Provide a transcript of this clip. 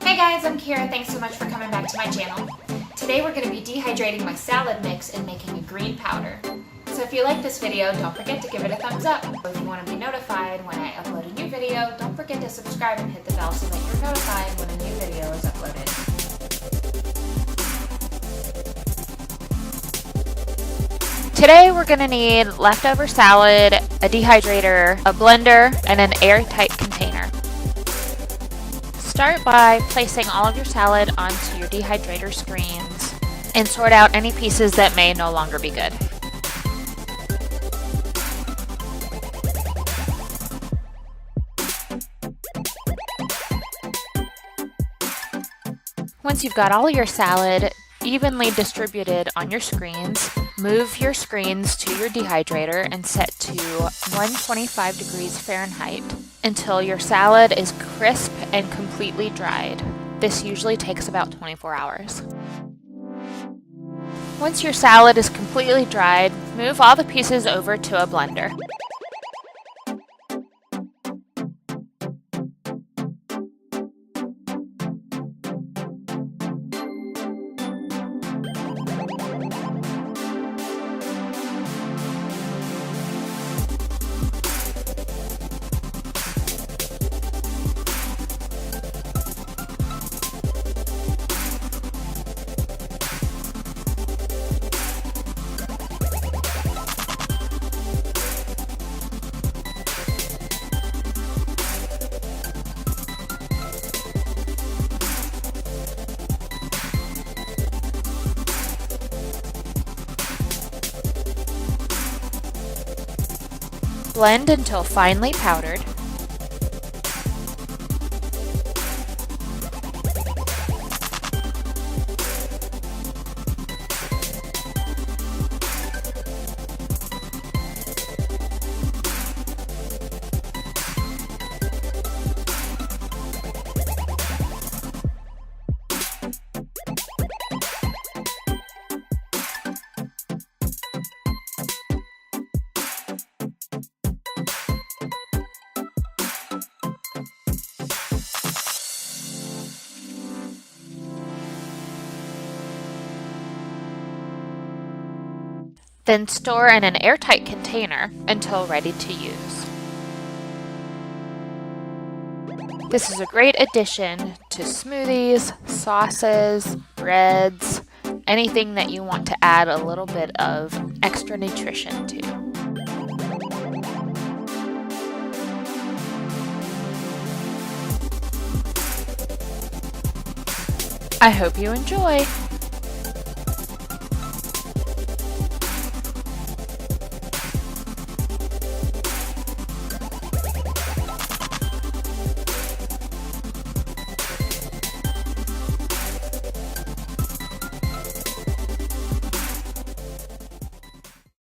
Hey guys, I'm Kira. Thanks so much for coming back to my channel. Today we're going to be dehydrating my salad mix and making a green powder. So if you like this video, don't forget to give it a thumbs up. If you want to be notified when I upload a new video, don't forget to subscribe and hit the bell so that you're notified when a new video is uploaded. Today we're going to need leftover salad, a dehydrator, a blender, and an airtight container. Start by placing all of your salad onto your dehydrator screens and sort out any pieces that may no longer be good. Once you've got all your salad evenly distributed on your screens, move your screens to your dehydrator and set to 125 degrees Fahrenheit until your salad is crisp and completely dried. This usually takes about 24 hours. Once your salad is completely dried, move all the pieces over to a blender. Blend until finely powdered. Then store in an airtight container until ready to use. This is a great addition to smoothies, sauces, breads, anything that you want to add a little bit of extra nutrition to. I hope you enjoy!